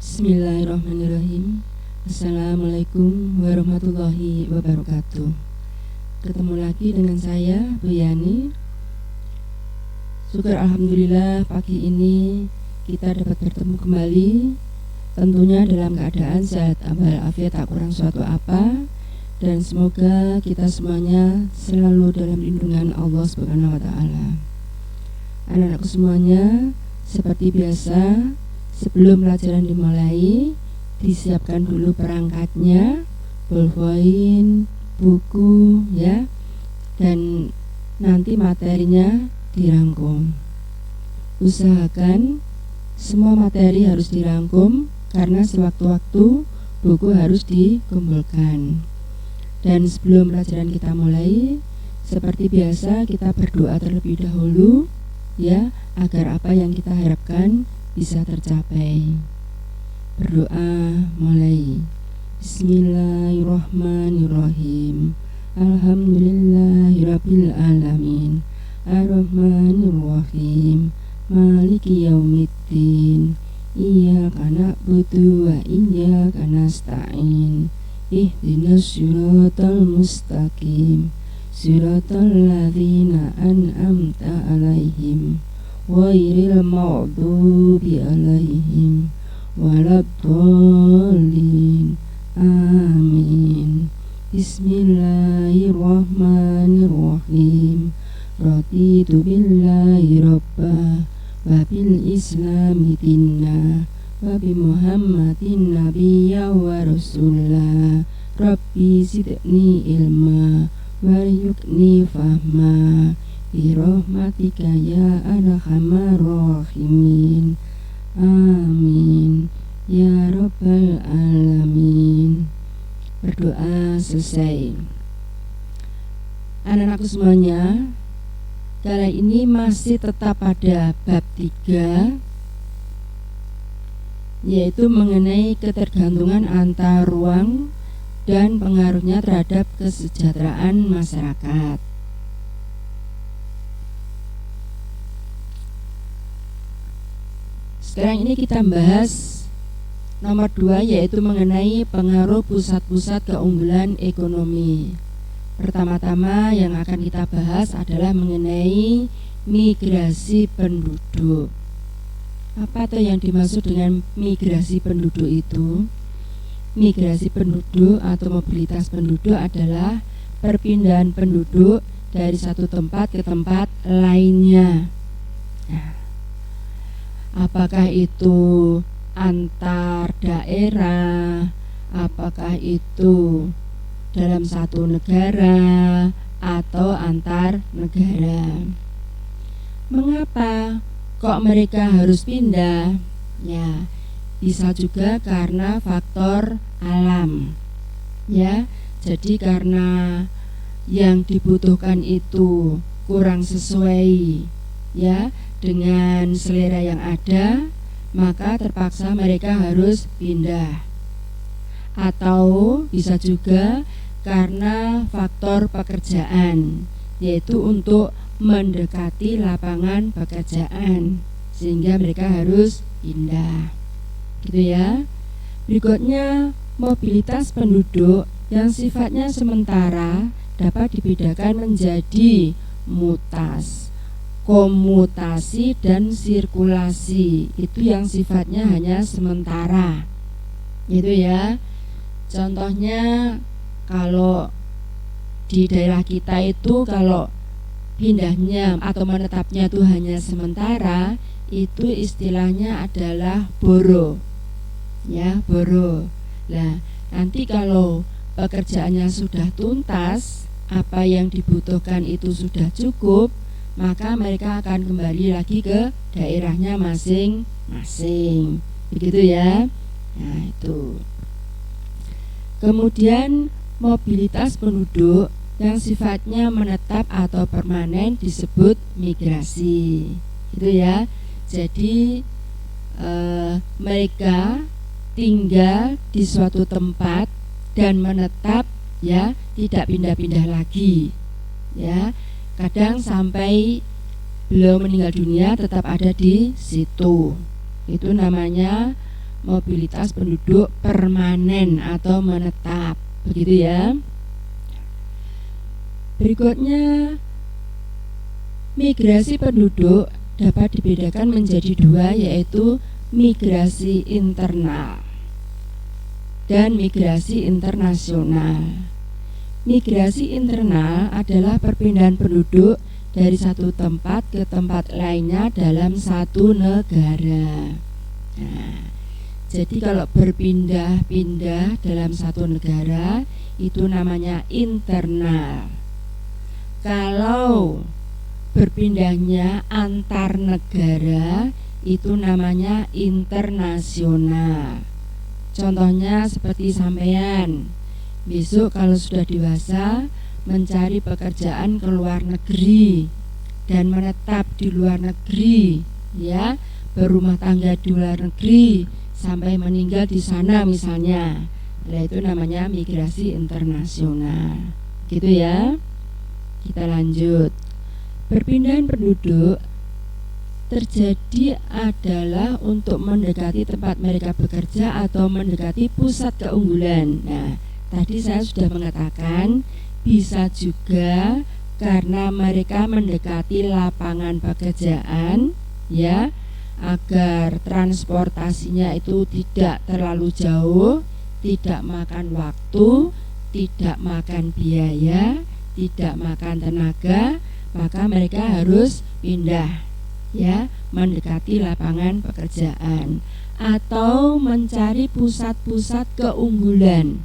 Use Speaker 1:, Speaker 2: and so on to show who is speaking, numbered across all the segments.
Speaker 1: Bismillahirrahmanirrahim. Assalamualaikum warahmatullahi wabarakatuh. Ketemu lagi dengan saya, Bu Yani. Syukur alhamdulillah pagi ini kita dapat bertemu kembali, tentunya dalam keadaan sehat walafiat, tak kurang suatu apa, dan semoga kita semuanya selalu dalam lindungan Allah Subhanahu wa taala. Anak-anakku semuanya, seperti biasa, sebelum pelajaran dimulai, disiapkan dulu perangkatnya, bolpoin, buku, ya, dan nanti materinya dirangkum. Usahakan semua materi harus dirangkum karena sewaktu-waktu buku harus dikumpulkan. Dan sebelum pelajaran kita mulai, seperti biasa kita berdoa terlebih dahulu, ya, agar apa yang kita harapkan bisa tercapai. Berdoa mulai. Bismillahirrahmanirrahim. Alhamdulillahirabbil alamin. Arrahmanirrahim. Maliki yaumiddin. Iyyaka na'budu wa iyyaka nasta'in. Ihdinas siratal mustaqim. Siratal ladzina an'amta 'alaihim ghairil maghdubi 'alaihim waladdallin. Amin. Bismillahirrahmanirrahim. Raditu billahi rabba wa bil islami dinna wa bi muhammadin nabiyya wa rasulah. Rabbi zidni ilma warzuqni fahma birahmatika ya arhamar rahimin. Amin ya rabbal alamin. Berdoa selesai. Anak-anakku semuanya, kali ini masih tetap pada bab 3, yaitu mengenai ketergantungan antar ruang dan pengaruhnya terhadap kesejahteraan masyarakat. Sekarang ini kita membahas nomor 2, yaitu mengenai pengaruh pusat-pusat keunggulan ekonomi. Pertama-tama yang akan kita bahas adalah mengenai migrasi penduduk. Apa tuh yang dimaksud dengan migrasi penduduk itu? Migrasi penduduk atau mobilitas penduduk adalah perpindahan penduduk dari satu tempat ke tempat lainnya. Nah, apakah itu antar daerah, apakah itu dalam satu negara atau antar negara. Mengapa kok mereka harus pindah? Ya, bisa juga karena faktor alam. Ya, jadi karena yang dibutuhkan itu kurang sesuai, ya, dengan selera yang ada, maka terpaksa mereka harus pindah. Atau bisa juga karena faktor pekerjaan, yaitu untuk mendekati lapangan pekerjaan, sehingga mereka harus pindah. Gitu ya. Berikutnya, mobilitas penduduk yang sifatnya sementara dapat dibedakan menjadi mutas, komutasi, dan sirkulasi. Itu yang sifatnya hanya sementara. Gitu ya. Contohnya kalau di daerah kita itu kalau pindahnya atau menetapnya itu hanya sementara, itu istilahnya adalah boro. Ya, boro. Nah, nanti kalau pekerjaannya sudah tuntas, apa yang dibutuhkan itu sudah cukup, maka mereka akan kembali lagi ke daerahnya masing-masing. Begitu ya. Nah, itu. Kemudian mobilitas penduduk yang sifatnya menetap atau permanen disebut migrasi. Gitu ya. Jadi mereka tinggal di suatu tempat dan menetap, ya, tidak pindah-pindah lagi. Ya, kadang sampai beliau meninggal dunia tetap ada di situ. Itu namanya mobilitas penduduk permanen atau menetap, begitu ya. Berikutnya, migrasi penduduk dapat dibedakan menjadi dua, yaitu migrasi internal dan migrasi internasional. Migrasi internal adalah perpindahan penduduk dari satu tempat ke tempat lainnya dalam satu negara. Nah, jadi kalau berpindah-pindah dalam satu negara itu namanya internal. Kalau berpindahnya antar negara itu namanya internasional. Contohnya seperti sampean besok kalau sudah dewasa mencari pekerjaan ke luar negeri dan menetap di luar negeri, ya, berumah tangga di luar negeri sampai meninggal di sana misalnya. Nah, itu namanya migrasi internasional. Gitu ya. Kita lanjut. Perpindahan penduduk terjadi adalah untuk mendekati tempat mereka bekerja atau mendekati pusat keunggulan. Nah, tadi saya sudah mengatakan bisa juga karena mereka mendekati lapangan pekerjaan, ya, agar transportasinya itu tidak terlalu jauh, tidak makan waktu, tidak makan biaya, tidak makan tenaga, maka mereka harus pindah, ya, mendekati lapangan pekerjaan atau mencari pusat-pusat keunggulan,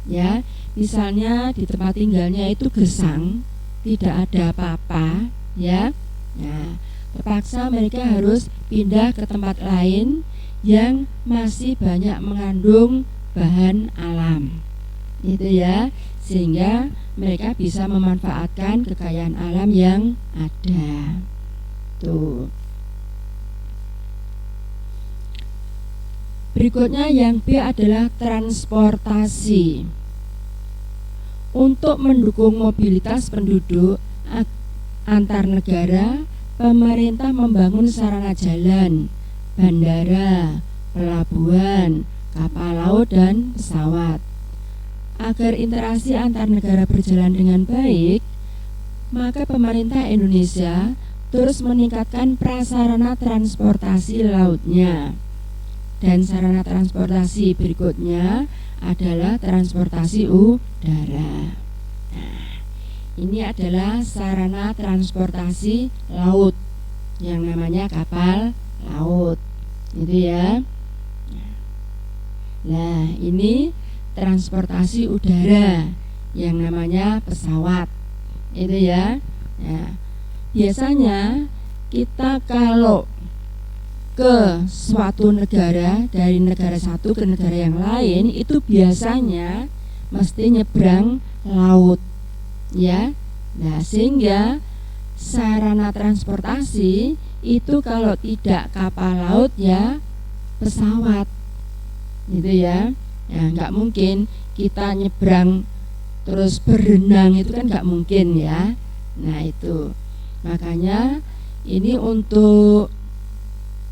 Speaker 1: ya. Misalnya di tempat tinggalnya itu gersang, tidak ada apa-apa, ya. Nah, terpaksa mereka harus pindah ke tempat lain yang masih banyak mengandung bahan alam, itu ya, sehingga mereka bisa memanfaatkan kekayaan alam yang ada. Tuh. Berikutnya yang B adalah transportasi. Untuk mendukung mobilitas penduduk antar negara, pemerintah membangun sarana jalan, bandara, pelabuhan, kapal laut dan pesawat. Agar interaksi antar negara berjalan dengan baik, maka pemerintah Indonesia terus meningkatkan prasarana transportasi lautnya. Dan sarana transportasi berikutnya adalah transportasi udara. Nah, ini adalah sarana transportasi laut yang namanya kapal laut, itu ya. Nah, ini transportasi udara yang namanya pesawat, itu ya. Nah, biasanya kita kalau ke suatu negara, dari negara satu ke negara yang lain, itu biasanya mesti nyebrang laut, ya. Nah, sehingga sarana transportasi itu kalau tidak kapal laut ya pesawat, gitu ya. Ya, nggak mungkin kita nyebrang terus berenang, itu kan nggak mungkin ya. Nah, itu makanya ini untuk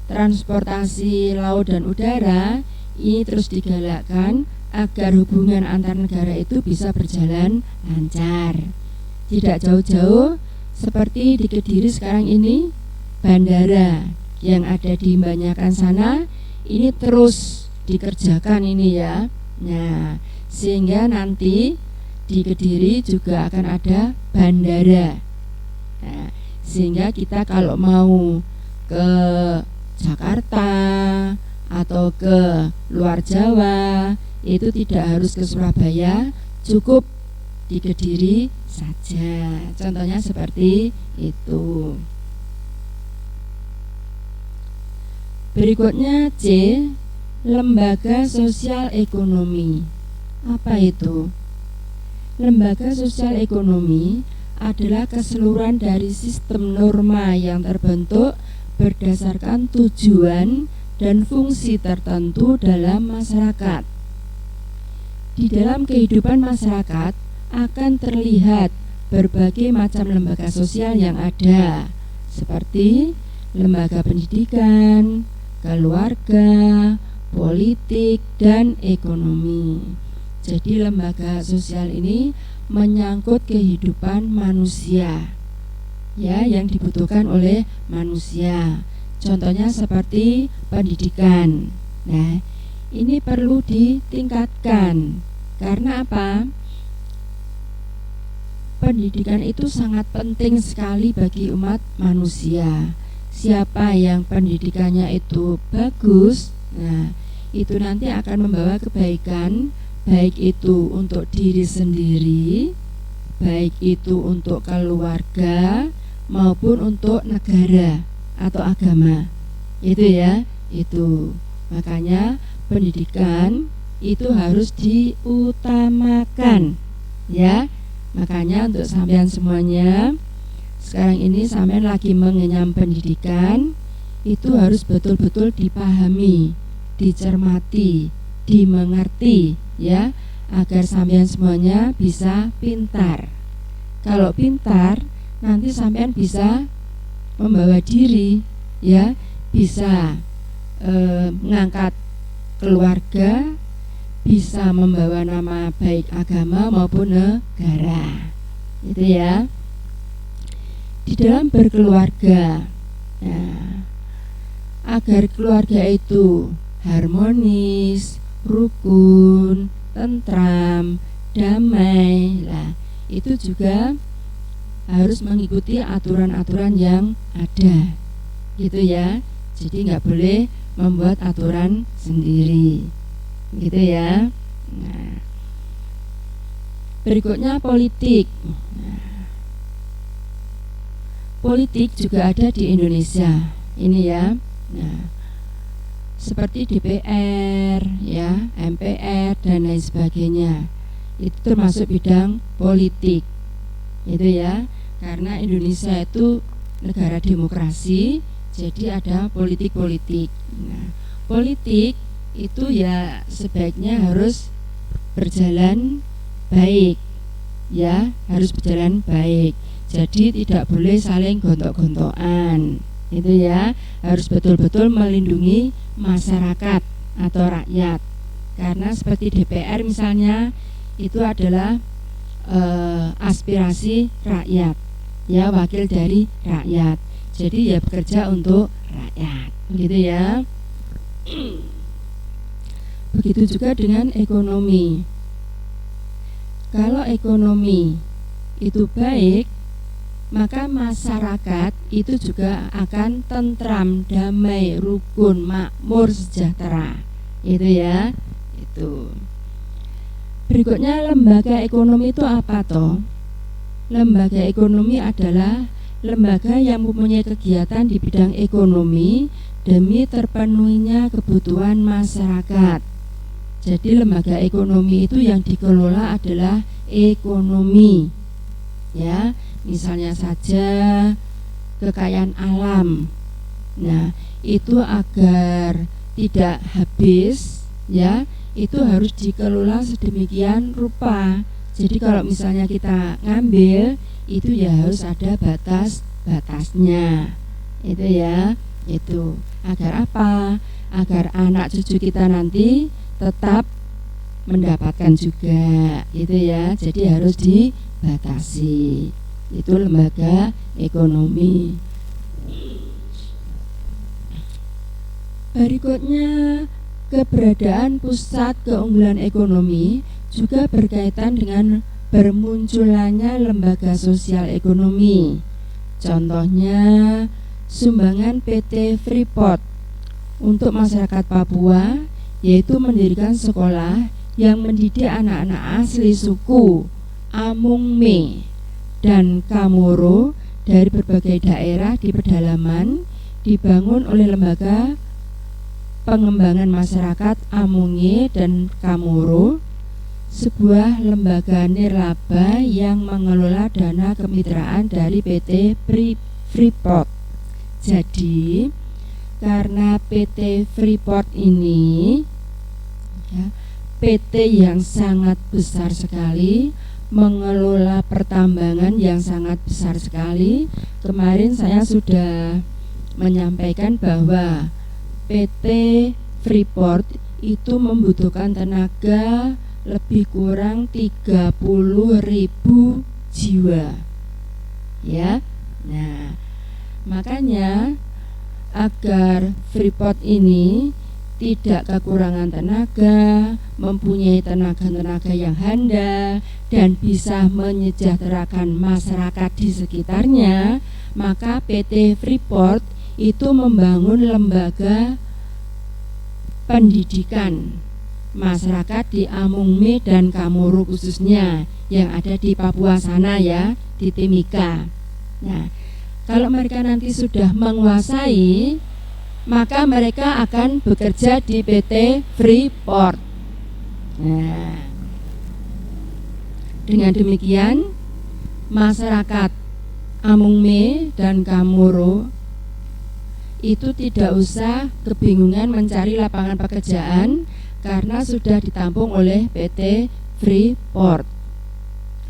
Speaker 1: transportasi laut dan udara ini terus digalakkan agar hubungan antar negara itu bisa berjalan lancar. Tidak jauh-jauh seperti di Kediri sekarang ini, bandara yang ada di Banyakan sana ini terus dikerjakan ini ya. Nah, sehingga nanti di Kediri juga akan ada bandara. Nah, sehingga kita kalau mau ke Jakarta atau ke luar Jawa itu tidak harus ke Surabaya, cukup di Kediri saja. Contohnya seperti itu. Berikutnya C, lembaga sosial ekonomi. Apa itu? Lembaga sosial ekonomi adalah keseluruhan dari sistem norma yang terbentuk berdasarkan tujuan dan fungsi tertentu dalam masyarakat. Di dalam kehidupan masyarakat akan terlihat berbagai macam lembaga sosial yang ada, seperti lembaga pendidikan, keluarga, politik, dan ekonomi. Jadi lembaga sosial ini menyangkut kehidupan manusia, ya, yang dibutuhkan oleh manusia. Contohnya seperti pendidikan. Nah, ini perlu ditingkatkan. Karena apa? Pendidikan itu sangat penting sekali bagi umat manusia. Siapa yang pendidikannya itu bagus, nah, itu nanti akan membawa kebaikan, baik itu untuk diri sendiri, baik itu untuk keluarga, maupun untuk negara atau agama. Itu ya, itu. Makanya pendidikan itu harus diutamakan, ya. Makanya untuk sampean semuanya, sekarang ini sampean lagi mengenyam pendidikan, itu harus betul-betul dipahami, dicermati, dimengerti, ya, agar sampean semuanya bisa pintar. Kalau pintar, nanti sampean bisa membawa diri, ya, bisa mengangkat keluarga, bisa membawa nama baik agama maupun negara. Itu ya. Di dalam berkeluarga, nah, agar keluarga itu harmonis, rukun, tentram, damai, lah, itu juga harus mengikuti aturan-aturan yang ada, gitu ya. Jadi nggak boleh membuat aturan sendiri, gitu ya. Nah, berikutnya politik. Nah, politik juga ada di Indonesia, ini ya. Nah, seperti DPR, ya, MPR dan lain sebagainya. Itu termasuk bidang politik, itu ya. Karena Indonesia itu negara demokrasi, jadi ada politik-politik. Nah, politik itu ya sebaiknya harus berjalan baik, ya, harus berjalan baik. Jadi tidak boleh saling gontok-gontokan, itu ya. Harus betul-betul melindungi masyarakat atau rakyat. Karena seperti DPR misalnya, itu adalah aspirasi rakyat, ya, wakil dari rakyat. Jadi ya bekerja untuk rakyat, begitu ya. Begitu juga dengan ekonomi. Kalau ekonomi itu baik, maka masyarakat itu juga akan tentram, damai, rukun, makmur, sejahtera. Itu ya, itu. Berikutnya, lembaga ekonomi itu apa toh? Lembaga ekonomi adalah lembaga yang mempunyai kegiatan di bidang ekonomi demi terpenuhinya kebutuhan masyarakat. Jadi lembaga ekonomi itu yang dikelola adalah ekonomi, ya. Misalnya saja kekayaan alam. Nah, itu agar tidak habis, ya, itu harus dikelola sedemikian rupa. Jadi kalau misalnya kita ngambil, itu ya harus ada batas-batasnya. Itu ya, itu. Agar apa? Agar anak cucu kita nanti tetap mendapatkan juga, itu ya. Jadi harus dibatasi. Itu lembaga ekonomi. Berikutnya, keberadaan pusat keunggulan ekonomi juga berkaitan dengan bermunculannya lembaga sosial ekonomi. Contohnya sumbangan PT Freeport untuk masyarakat Papua, yaitu mendirikan sekolah yang mendidik anak-anak asli suku Amungme dan Kamoro dari berbagai daerah di pedalaman, dibangun oleh lembaga pengembangan masyarakat Amunge dan Kamoro, sebuah lembaga nirlaba yang mengelola dana kemitraan dari PT Freeport. Jadi karena PT Freeport ini, ya, PT yang sangat besar sekali, mengelola pertambangan yang sangat besar sekali. Kemarin saya sudah menyampaikan bahwa PT Freeport itu membutuhkan tenaga lebih kurang 30.000 jiwa. Ya. Nah, makanya agar Freeport ini tidak kekurangan tenaga, mempunyai tenaga-tenaga yang handal dan bisa menyejahterakan masyarakat di sekitarnya, maka PT Freeport itu membangun lembaga pendidikan masyarakat di Amungme dan Kamoro khususnya yang ada di Papua sana ya, di Timika. Nah, kalau mereka nanti sudah menguasai, maka mereka akan bekerja di PT Freeport. Nah, dengan demikian masyarakat Amungme dan Kamoro itu tidak usah kebingungan mencari lapangan pekerjaan karena sudah ditampung oleh PT Freeport.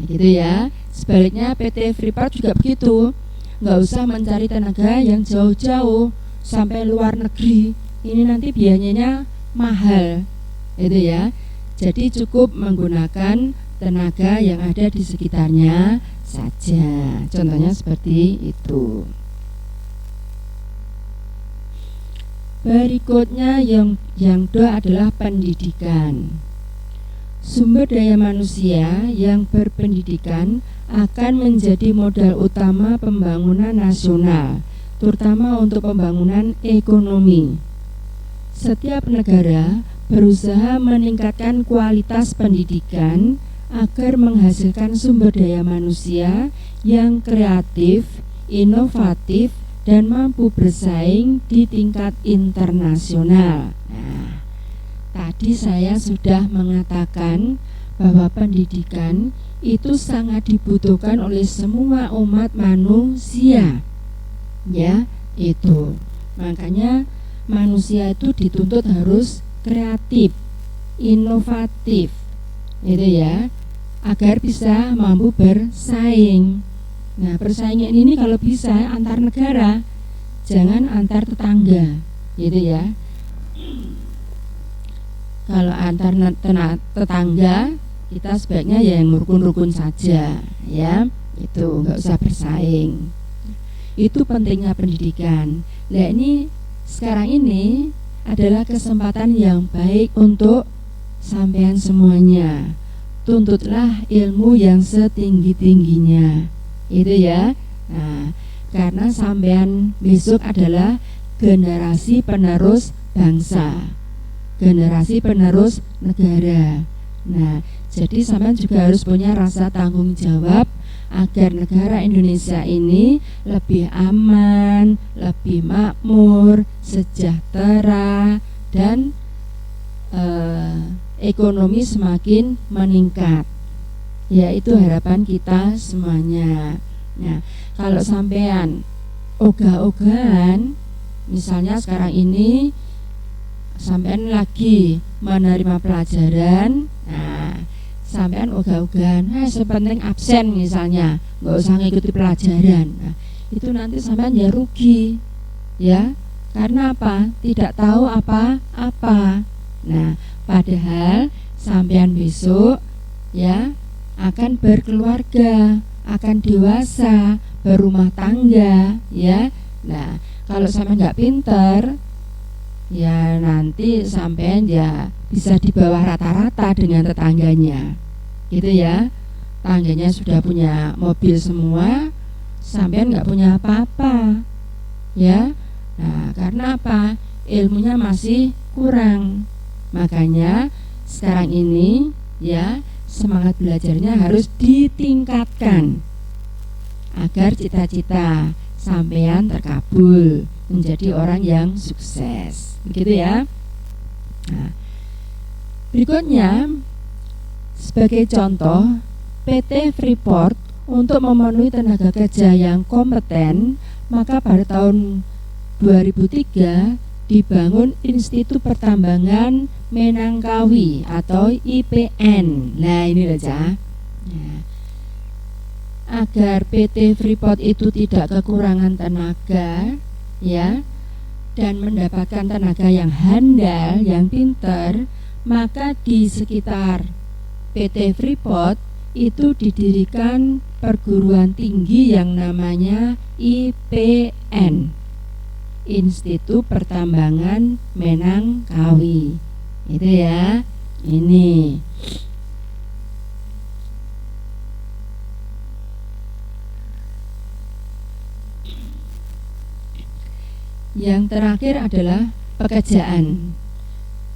Speaker 1: Gitu ya. Sebaliknya PT Freeport juga begitu. Nggak usah mencari tenaga yang jauh-jauh sampai luar negeri. Ini nanti biayanya mahal. Itu ya. Jadi cukup menggunakan tenaga yang ada di sekitarnya saja. Contohnya seperti itu. Berikutnya yang kedua adalah pendidikan. Sumber daya manusia yang berpendidikan akan menjadi modal utama pembangunan nasional, terutama untuk pembangunan ekonomi. Setiap negara berusaha meningkatkan kualitas pendidikan agar menghasilkan sumber daya manusia yang kreatif, inovatif, dan mampu bersaing di tingkat internasional. Nah, tadi saya sudah mengatakan bahwa pendidikan itu sangat dibutuhkan oleh semua umat manusia. Ya, itu. Makanya manusia itu dituntut harus kreatif, inovatif. Itu ya, agar bisa mampu bersaing. Nah, persaingan ini kalau bisa antar negara, jangan antar tetangga, gitu ya. Kalau antar tetangga, kita sebaiknya ya yang rukun-rukun saja, ya. Itu nggak usah bersaing. Itu pentingnya pendidikan. Nah, ini sekarang ini adalah kesempatan yang baik untuk sampean semuanya. Tuntutlah ilmu yang setinggi-tingginya. Itu ya. Nah, karena sampean besok adalah generasi penerus bangsa, generasi penerus negara. Nah, jadi sampean juga harus punya rasa tanggung jawab agar negara Indonesia ini lebih aman, lebih makmur, sejahtera, dan ekonomi semakin meningkat. Ya, itu harapan kita semuanya. Nah, kalau sampean ogah-ogahan, misalnya sekarang ini sampean lagi menerima pelajaran, nah sampean ogah-ogahan, sepenting absen misalnya, nggak usah ngikuti pelajaran. Nah, itu nanti sampean ya rugi, ya. Karena apa? Tidak tahu apa-apa. Nah, padahal sampean besok ya akan berkeluarga, akan dewasa, berumah tangga, ya. Nah, kalau sampean nggak pinter, ya nanti sampean ya bisa di bawah rata-rata dengan tetangganya, gitu ya. Tetangganya sudah punya mobil semua, sampean nggak punya apa-apa, ya. Nah, karena apa? Ilmunya masih kurang. Makanya sekarang ini ya semangat belajarnya harus ditingkatkan agar cita-cita sampean terkabul menjadi orang yang sukses, begitu ya. Nah, berikutnya sebagai contoh, PT Freeport untuk memenuhi tenaga kerja yang kompeten, maka pada tahun 2003 dibangun Institut Pertambangan Menangkawi atau IPN. Nah, ini aja. Nah, agar PT Freeport itu tidak kekurangan tenaga, ya, dan mendapatkan tenaga yang handal, yang pinter, maka di sekitar PT Freeport itu didirikan perguruan tinggi yang namanya IPN, Institut Pertambangan Menangkawi. Itu ya. Ini yang terakhir adalah pekerjaan.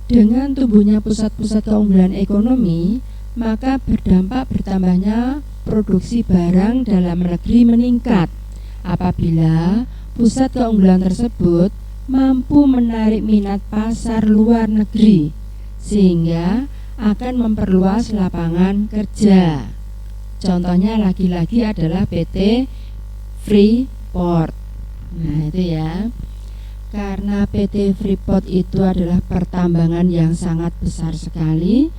Speaker 1: Dengan tumbuhnya pusat-pusat keunggulan ekonomi, maka berdampak bertambahnya produksi barang dalam negeri meningkat apabila pusat keunggulan tersebut mampu menarik minat pasar luar negeri, sehingga akan memperluas lapangan kerja. Contohnya lagi-lagi adalah PT Freeport. Nah, itu ya. Karena PT Freeport itu adalah pertambangan yang sangat besar sekali,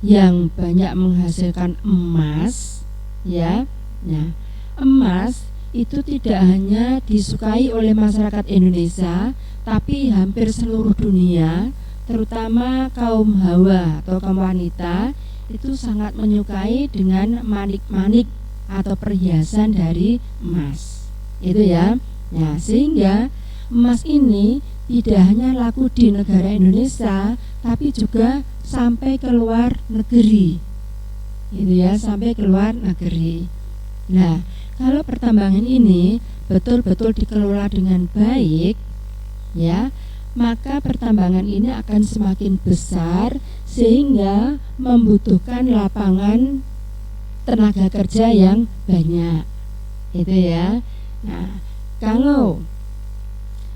Speaker 1: yang banyak menghasilkan emas, ya. Nah, emas itu tidak hanya disukai oleh masyarakat Indonesia, tapi hampir seluruh dunia, terutama kaum hawa atau kaum wanita itu sangat menyukai dengan manik-manik atau perhiasan dari emas. Itu ya. Nah, sehingga emas ini tidak hanya laku di negara Indonesia, tapi juga sampai ke luar negeri. Itu ya, sampai ke luar negeri. Nah, kalau pertambangan ini betul-betul dikelola dengan baik, ya, maka pertambangan ini akan semakin besar sehingga membutuhkan lapangan tenaga kerja yang banyak. Itu ya. Nah, kalau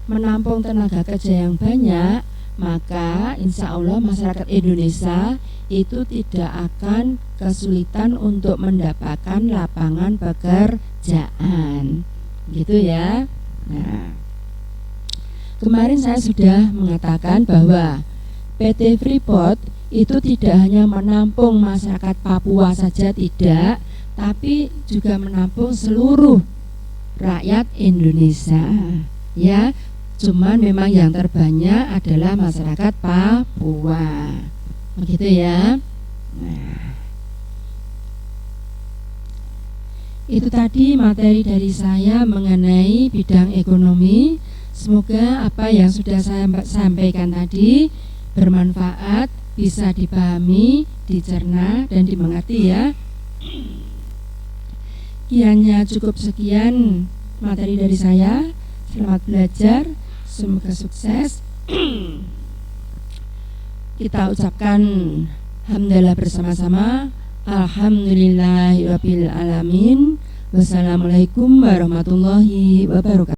Speaker 1: menampung tenaga kerja yang banyak, maka insya Allah masyarakat Indonesia itu tidak akan kesulitan untuk mendapatkan lapangan pekerjaan, gitu ya. Nah, kemarin saya sudah mengatakan bahwa PT Freeport itu tidak hanya menampung masyarakat Papua saja, tidak, tapi juga menampung seluruh rakyat Indonesia, ya. Cuman memang yang terbanyak adalah masyarakat Papua, begitu ya. Nah, itu tadi materi dari saya mengenai bidang ekonomi. Semoga apa yang sudah saya sampaikan tadi bermanfaat, bisa dipahami, dicerna, dan dimengerti ya. Kiranya cukup sekian materi dari saya. Selamat belajar. Semoga sukses. Kita ucapkan hamdalah bersama-sama. Alhamdulillahirabbil alamin. Wassalamualaikum warahmatullahi wabarakatuh.